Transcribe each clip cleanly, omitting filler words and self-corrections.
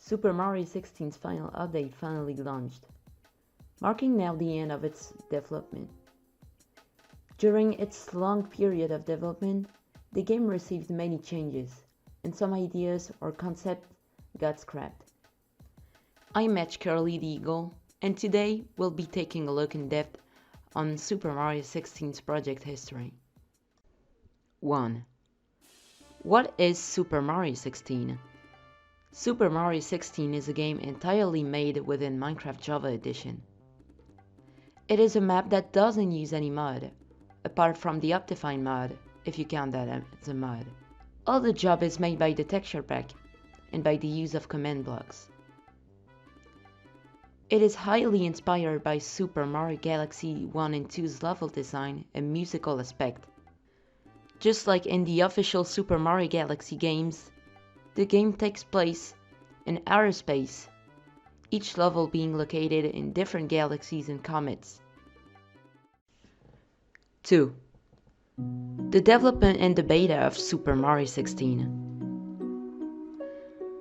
Super Mario 16's final update finally launched, marking now the end of its development. During its long period of development, the game received many changes, and some ideas or concepts got scrapped. I'm MagicCurly the Eagle, and today we'll be taking a look in depth on Super Mario 16's project history. 1. What is Super Mario 16? Super Mario 16 is a game entirely made within Minecraft Java Edition. It is a map that doesn't use any mod, apart from the Optifine mod, if you count that as a mod. All the job is made by the texture pack, and by the use of command blocks. It is highly inspired by Super Mario Galaxy 1 and 2's level design and musical aspect. Just like in the official Super Mario Galaxy games, the game takes place in outer space, each level being located in different galaxies and comets. 2. The development and the beta of Super Mario 16.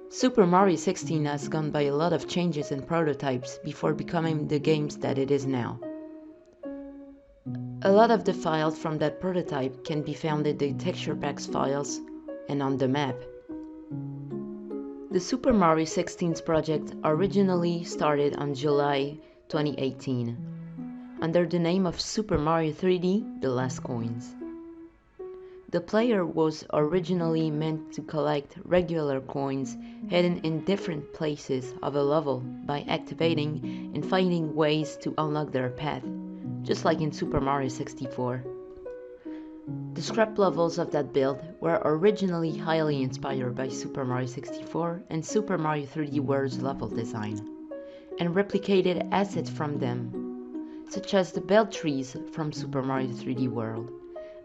Super Mario 16 has gone by a lot of changes and prototypes before becoming the games that it is now. A lot of the files from that prototype can be found in the texture packs files and on the map. The Super Mario 16's project originally started on July 2018 under the name of Super Mario 3D: The Last Coins. The player was originally meant to collect regular coins hidden in different places of a level by activating and finding ways to unlock their path, just like in Super Mario 64. The scrap levels of that build were originally highly inspired by Super Mario 64 and Super Mario 3D World's level design, and replicated assets from them, such as the bell trees from Super Mario 3D World,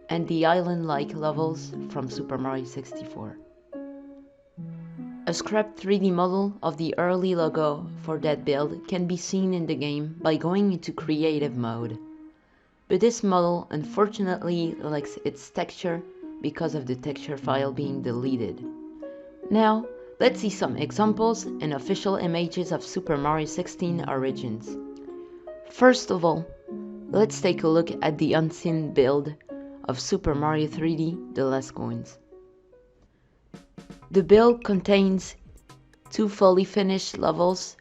and the island-like levels from Super Mario 64. A scrapped 3D model of the early logo for that build can be seen in the game by going into creative mode. But this model unfortunately lacks its texture because of the texture file being deleted. Now, let's see some examples and official images of Super Mario 16 origins. First of all, let's take a look at the unseen build of Super Mario 3D: The Last Coins. The build contains 2 fully finished levels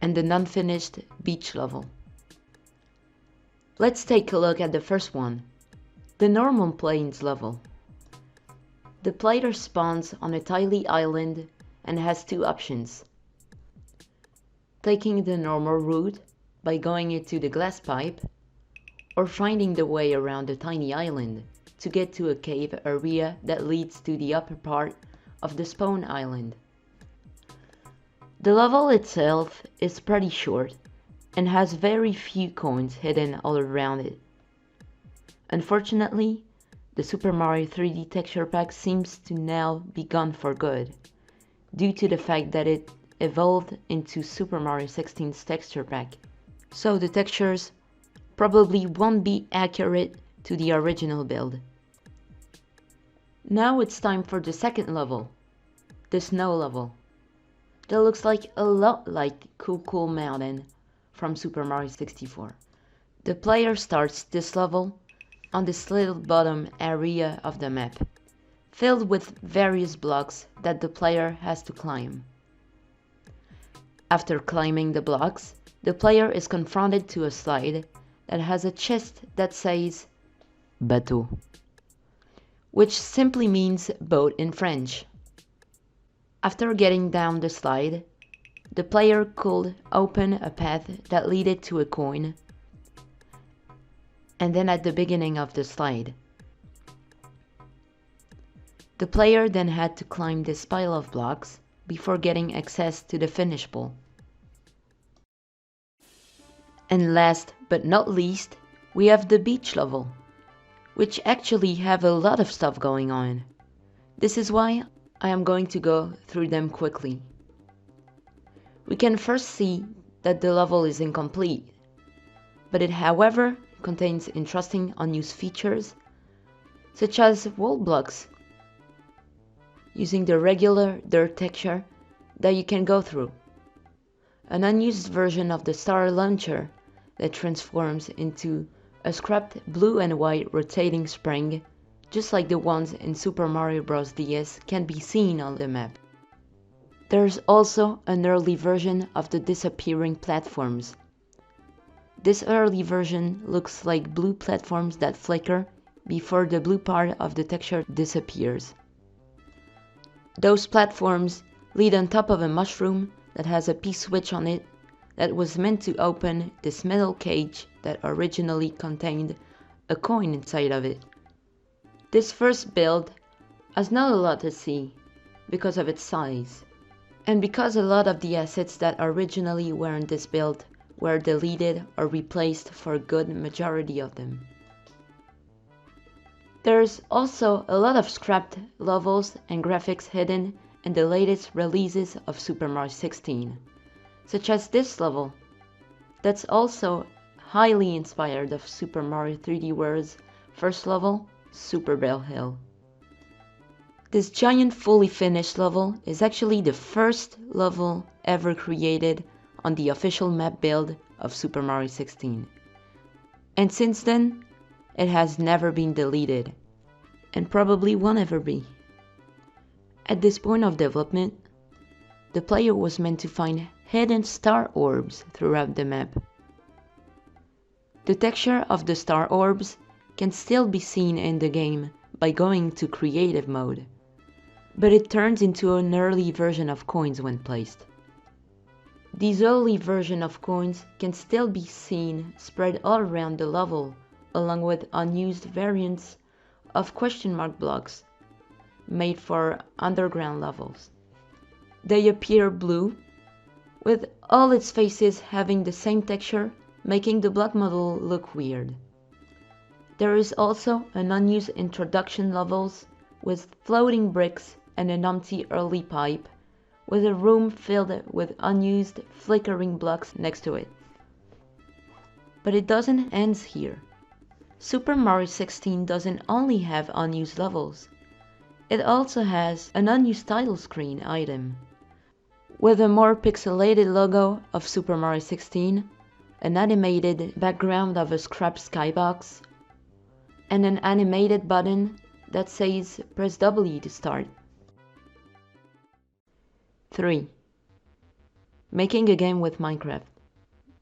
and the non-finished beach level. Let's take a look at the first one, the normal plains level. The player spawns on a tiny island and has 2 options: taking the normal route by going into the glass pipe, or finding the way around the tiny island to get to a cave area that leads to the upper part of the spawn island. The level itself is pretty short and has very few coins hidden all around it. Unfortunately, the Super Mario 3D texture pack seems to now be gone for good, due to the fact that it evolved into Super Mario 16's texture pack, so the textures probably won't be accurate to the original build. Now it's time for the second level, the snow level. That looks like a lot like Cool Mountain from Super Mario 64. The player starts this level on this little bottom area of the map, filled with various blocks that the player has to climb. After climbing the blocks, the player is confronted to a slide that has a chest that says Bateau, which simply means boat in French. After getting down the slide, the player could open a path that led to a coin, and then at the beginning of the slide. The player then had to climb this pile of blocks before getting access to the finish pole. And last but not least, we have the beach level, which actually have a lot of stuff going on. This is why I am going to go through them quickly. We can first see that the level is incomplete, but it however contains interesting unused features, such as wall blocks. Using the regular dirt texture, that you can go through. An unused version of the star launcher that transforms into a scrapped blue and white rotating spring, just like the ones in Super Mario Bros. DS, can be seen on the map. There's also an early version of the disappearing platforms. This early version looks like blue platforms that flicker before the blue part of the texture disappears. Those platforms lead on top of a mushroom that has a P-switch on it that was meant to open this metal cage that originally contained a coin inside of it. This first build has not a lot to see because of its size, and because a lot of the assets that originally were in this build were deleted or replaced for a good majority of them. There's also a lot of scrapped levels and graphics hidden in the latest releases of Super Mario 16, such as this level, that's also highly inspired of Super Mario 3D World's first level, Super Bell Hill. This giant fully finished level is actually the first level ever created on the official map build of Super Mario 16. And since then, it has never been deleted, and probably won't ever be. At this point of development, the player was meant to find hidden star orbs throughout the map. The texture of the star orbs can still be seen in the game by going to creative mode, but it turns into an early version of coins when placed. These early version of coins can still be seen spread all around the level, along with unused variants of question mark blocks made for underground levels. They appear blue, with all its faces having the same texture, making the block model look weird. There is also an unused introduction levels with floating bricks and an empty early pipe, with a room filled with unused flickering blocks next to it. But it doesn't end here. Super Mario 16 doesn't only have unused levels, it also has an unused title screen item, with a more pixelated logo of Super Mario 16, an animated background of a scrapped skybox, and an animated button that says press W to start. 3. Making a game with Minecraft.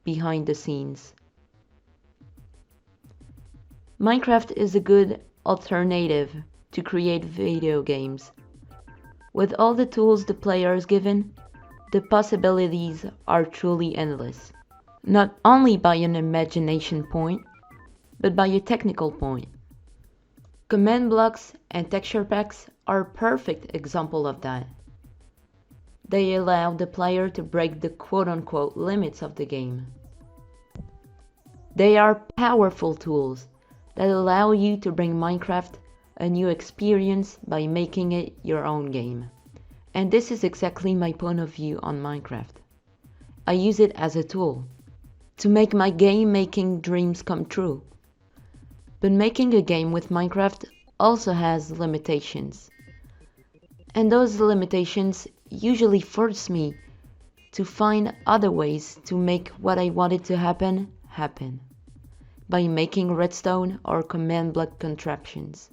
Behind the scenes. Minecraft is a good alternative to create video games. With all the tools the player is given, the possibilities are truly endless. Not only by an imagination point, but by a technical point. Command blocks and texture packs are a perfect example of that. They allow the player to break the quote-unquote limits of the game. They are powerful tools that allow you to bring Minecraft a new experience by making it your own game. And this is exactly my point of view on Minecraft. I use it as a tool to make my game-making dreams come true. But making a game with Minecraft also has limitations. And those limitations usually force me to find other ways to make what I wanted to happen, by making redstone or command block contraptions.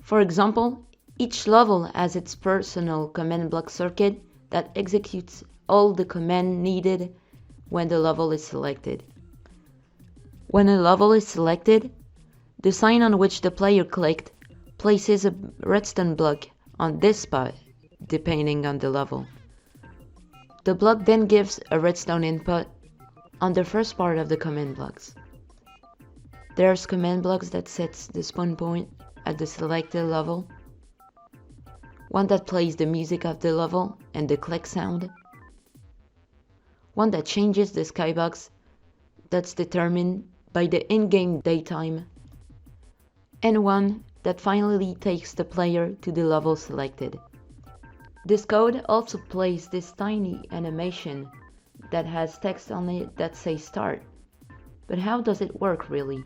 For example, each level has its personal command block circuit that executes all the command needed when the level is selected. When a level is selected, the sign on which the player clicked places a redstone block on this spot, depending on the level. The block then gives a redstone input on the first part of the command blocks. There's command blocks that sets the spawn point at the selected level, one that plays the music of the level and the click sound, one that changes the skybox that's determined by the in-game daytime, and one that finally takes the player to the level selected. This code also plays this tiny animation that has text on it that says start. But how does it work really?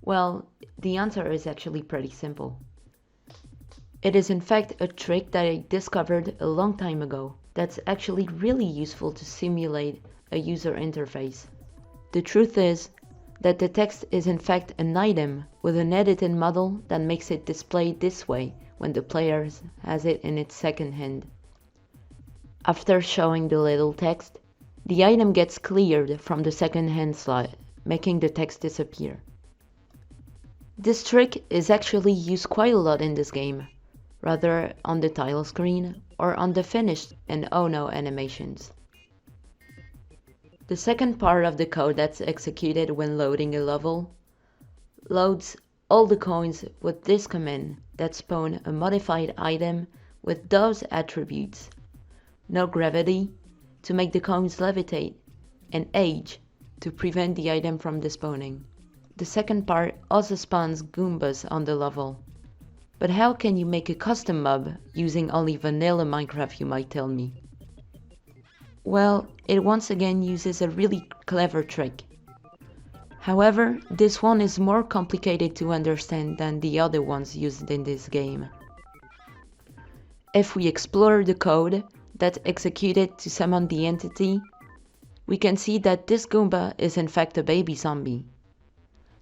Well, the answer is actually pretty simple. It is in fact a trick that I discovered a long time ago that's actually really useful to simulate a user interface. The truth is that the text is in fact an item with an edited model that makes it display this way when the player has it in its second hand. After showing the little text, the item gets cleared from the second hand slot, making the text disappear. This trick is actually used quite a lot in this game, rather on the title screen or on the finished and oh no animations. The second part of the code that's executed when loading a level loads all the coins with this command that spawn a modified item with those attributes: no gravity to make the coins levitate, and age to prevent the item from despawning. The second part also spawns Goombas on the level. But how can you make a custom mob using only vanilla Minecraft, you might tell me? Well, it once again uses a really clever trick. However, this one is more complicated to understand than the other ones used in this game. If we explore the code that's executed to summon the entity, we can see that this Goomba is in fact a baby zombie.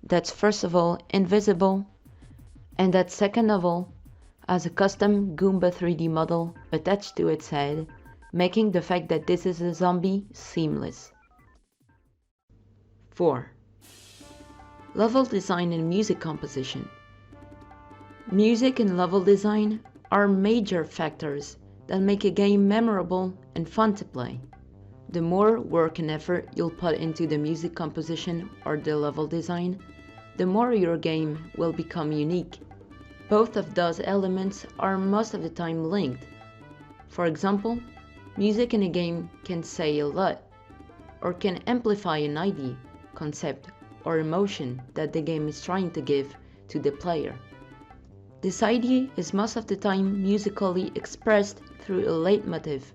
That's first of all invisible, and that second of all has a custom Goomba 3D model attached to its head, making the fact that this is a zombie seamless. 4. Level design and music composition. Music and level design are major factors that make a game memorable and fun to play. The more work and effort you'll put into the music composition or the level design, the more your game will become unique. Both of those elements are most of the time linked. For example, music in a game can say a lot, or can amplify an idea, concept, or emotion that the game is trying to give to the player. This idea is most of the time musically expressed through a leitmotif,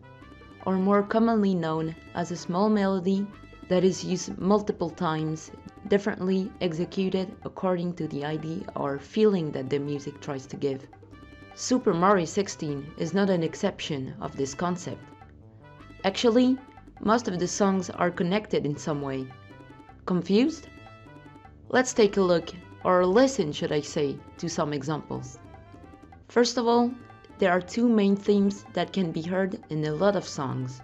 or more commonly known as a small melody that is used multiple times, differently executed according to the idea or feeling that the music tries to give. Super Mario 16 is not an exception of this concept. Actually, most of the songs are connected in some way. Confused? Let's take a look, or listen should I say, to some examples. First of all, there are two main themes that can be heard in a lot of songs.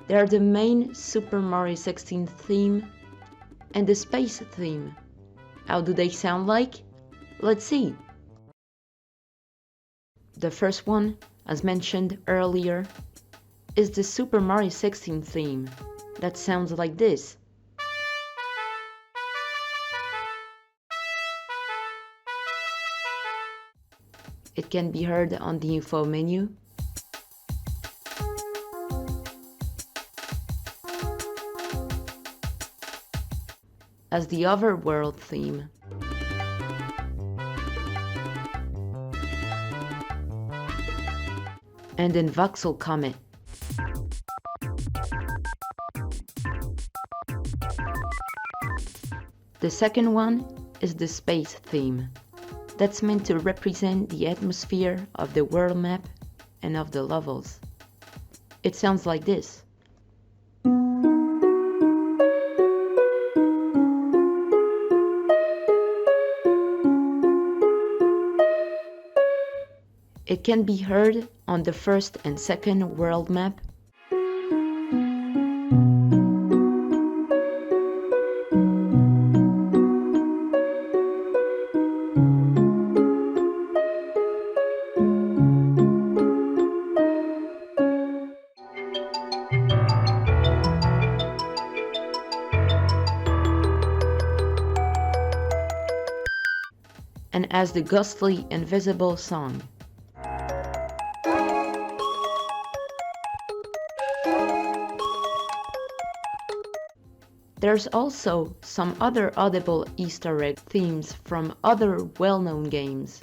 They are the main Super Mario 16 theme and the space theme. How do they sound like? Let's see. The first one, as mentioned earlier, is the Super Mario 16 theme that sounds like this. It can be heard on the info menu, as the overworld theme, and in Voxel Comet. The second one is the space theme. That's meant to represent the atmosphere of the world map and of the levels. It sounds like this. It can be heard on the first and second world map, and as the ghostly invisible song. There's also some other audible Easter egg themes from other well-known games,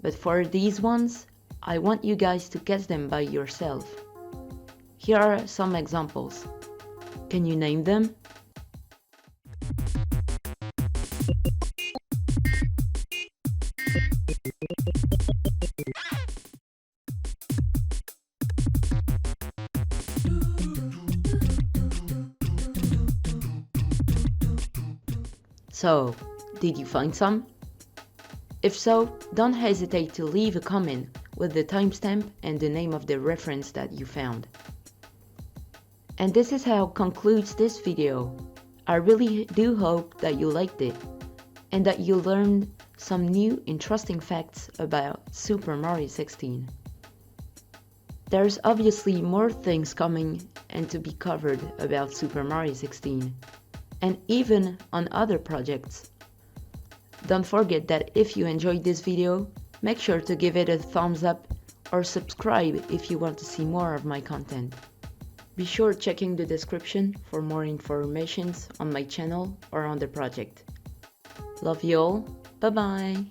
but for these ones, I want you guys to guess them by yourself. Here are some examples. Can you name them? So, did you find some? If so, don't hesitate to leave a comment with the timestamp and the name of the reference that you found. And this is how concludes this video. I really do hope that you liked it and that you learned some new interesting facts about Super Mario 16. There's obviously more things coming and to be covered about Super Mario 16, and even on other projects. Don't forget that if you enjoyed this video, make sure to give it a thumbs up or subscribe if you want to see more of my content. Be sure checking the description for more information on my channel or on the project. Love you all, bye bye!